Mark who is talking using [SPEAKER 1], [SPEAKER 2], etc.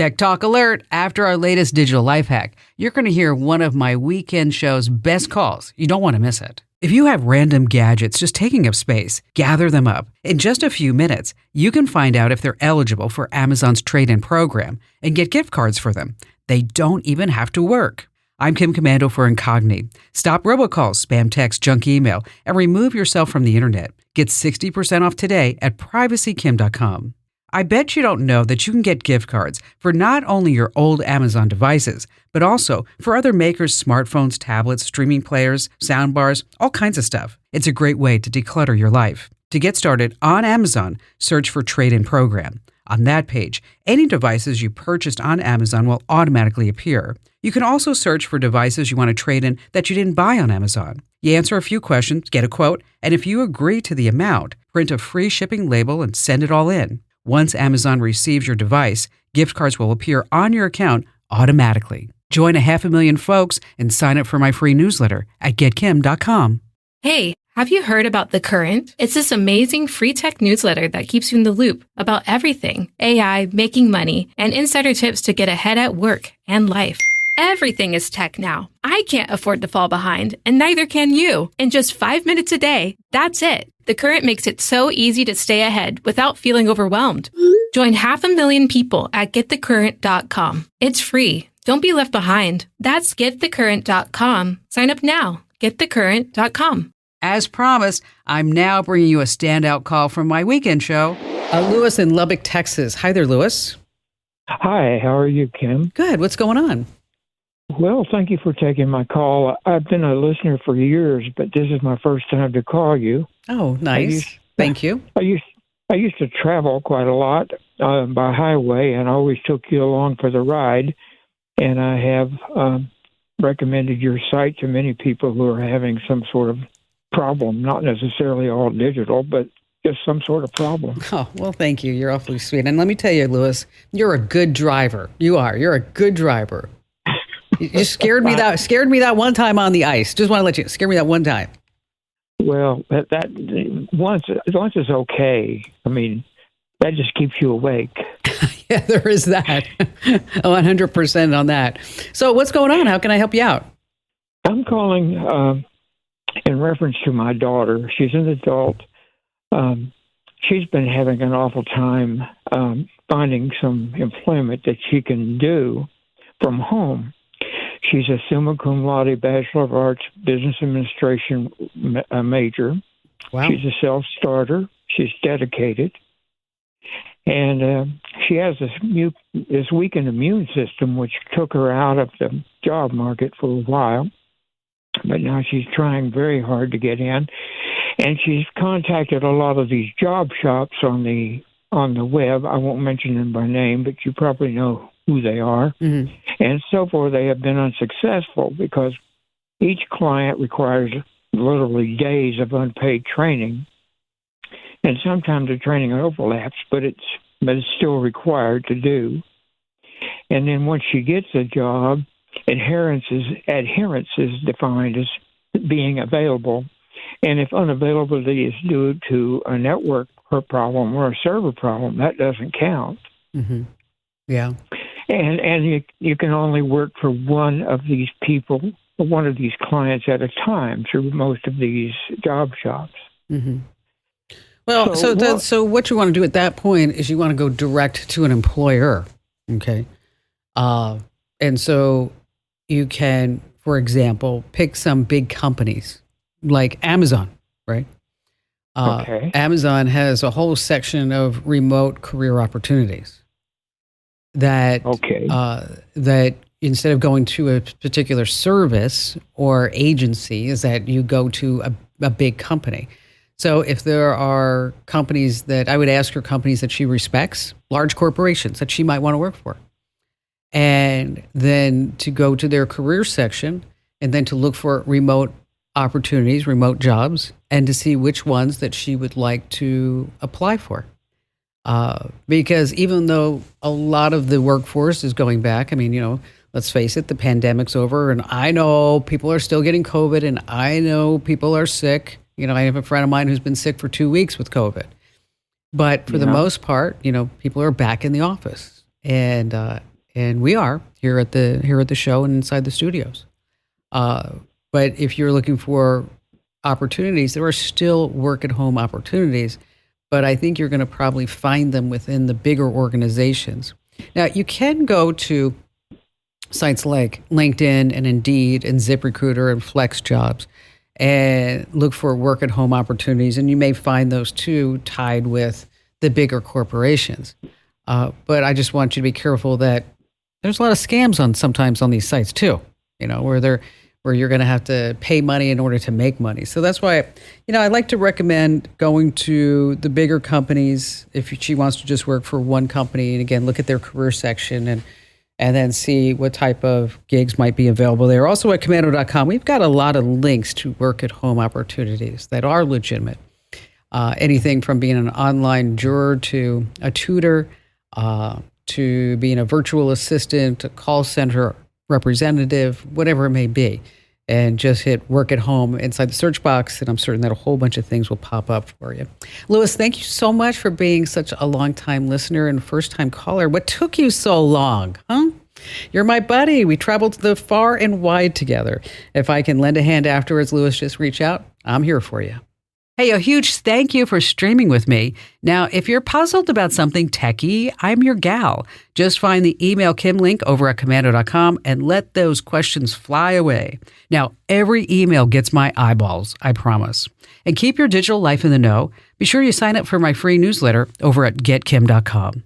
[SPEAKER 1] Tech Talk Alert. After our latest digital life hack, you're going to hear one of my weekend show's best calls. You don't want to miss it. If you have random gadgets just taking up space, gather them up. In just a few minutes, you can find out if they're eligible for Amazon's trade-in program and get gift cards for them. They don't even have to work. I'm Kim Commando for Incogni. Stop robocalls, spam text, junk email, and remove yourself from the internet. Get 60% off today at privacykim.com. I bet you don't know that you can get gift cards for not only your old Amazon devices, but also for other makers' smartphones, tablets, streaming players, soundbars, all kinds of stuff. It's a great way to declutter your life. To get started on Amazon, search for Trade-in Program. On that page, any devices you purchased on Amazon will automatically appear. You can also search for devices you want to trade in that you didn't buy on Amazon. You answer a few questions, get a quote, and if you agree to the amount, print a free shipping label and send it all in. Once Amazon receives your device, gift cards will appear on your account automatically. Join 500,000 folks and sign up for my free newsletter at getkim.com.
[SPEAKER 2] Hey, have you heard about The Current? It's this amazing free tech newsletter that keeps you in the loop about everything: AI, making money, and insider tips to get ahead at work and life. Everything is tech now. I can't afford to fall behind, and neither can you. In just 5 minutes a day, that's it. The Current makes it so easy to stay ahead without feeling overwhelmed. Join 500,000 people at getthecurrent.com. It's free. Don't be left behind. That's getthecurrent.com. Sign up now. Getthecurrent.com.
[SPEAKER 1] As promised, I'm now bringing you a standout call from my weekend show. Lewis in Lubbock, Texas. Hi there, Lewis.
[SPEAKER 3] Hi, how are you, Kim?
[SPEAKER 1] Good. What's going on?
[SPEAKER 3] Well, thank you for taking my call. I've been a listener for years, but this is my first time to call you.
[SPEAKER 1] Oh, nice. Thank you.
[SPEAKER 3] I used to travel quite a lot by highway, and I always took you along for the ride. And I have recommended your site to many people who are having some sort of problem, not necessarily all digital, but just some sort of problem.
[SPEAKER 1] Oh, well, thank you. You're awfully sweet. And let me tell you, Lewis, you're a good driver. You are. You're a good driver. You scared me that one time on the ice. Just want to let you scare me that one time.
[SPEAKER 3] Well, that once is okay. I mean, that just keeps you awake.
[SPEAKER 1] Yeah, there is that. 100% on that. So what's going on? How can I help you out?
[SPEAKER 3] I'm calling in reference to my daughter. She's an adult. She's been having an awful time finding some employment that she can do from home. She's a summa cum laude Bachelor of Arts Business Administration major.
[SPEAKER 1] Wow.
[SPEAKER 3] She's a self-starter. She's dedicated. And she has this weakened immune system, which took her out of the job market for a while. But now she's trying very hard to get in. And she's contacted a lot of these job shops on the web. I won't mention them by name, but you probably know who they are.
[SPEAKER 1] Mm-hmm.
[SPEAKER 3] And so far, they have been unsuccessful because each client requires literally days of unpaid training. And sometimes the training overlaps, but it's still required to do. And then once she gets a job, adherence is defined as being available. And if unavailability is due to a network problem or a server problem, that doesn't count.
[SPEAKER 1] Mm-hmm. Yeah.
[SPEAKER 3] And you can only work for one of these people, or one of these clients at a time through most of these job shops.
[SPEAKER 1] Mm-hmm. Well, so what you want to do at that point is you want to go direct to an employer, okay? And so you can, for example, pick some big companies like Amazon, right?
[SPEAKER 3] Okay.
[SPEAKER 1] Amazon has a whole section of remote career opportunities that instead of going to a particular service or agency, is that you go to a big company. So if there are companies that I would ask her companies that she respects, large corporations that she might want to work for, and then to go to their career section and then to look for remote opportunities, remote jobs, and to see which ones that she would like to apply for. Because even though a lot of the workforce is going back, I mean, let's face it, the pandemic's over, and I know people are still getting COVID, and I know people are sick. I have a friend of mine who's been sick for 2 weeks with COVID. But for the most part, people are back in the office. and we are here at the show and inside the studios. But if you're looking for opportunities, there are still work at home opportunities, but I think you're going to probably find them within the bigger organizations. Now, you can go to sites like LinkedIn and Indeed and ZipRecruiter and FlexJobs and look for work at home opportunities, and you may find those too tied with the bigger corporations. But I just want you to be careful that there's a lot of scams sometimes on these sites too, where you're going to have to pay money in order to make money. So that's why, I like to recommend going to the bigger companies if she wants to just work for one company. And again, look at their career section and then see what type of gigs might be available there. Also at Komando.com, we've got a lot of links to work at home opportunities that are legitimate. Anything from being an online juror to a tutor, to being a virtual assistant, a call center representative, whatever it may be, and just hit work at home inside the search box, and I'm certain that a whole bunch of things will pop up for you. Louis, thank you so much for being such a long-time listener and first-time caller. What took you so long, huh? You're my buddy. We traveled the far and wide together. If I can lend a hand afterwards, Louis, just reach out. I'm here for you. Hey, a huge thank you for streaming with me. Now, if you're puzzled about something techie, I'm your gal. Just find the Email Kim link over at Komando.com and let those questions fly away. Now, every email gets my eyeballs, I promise. And keep your digital life in the know. Be sure you sign up for my free newsletter over at GetKim.com.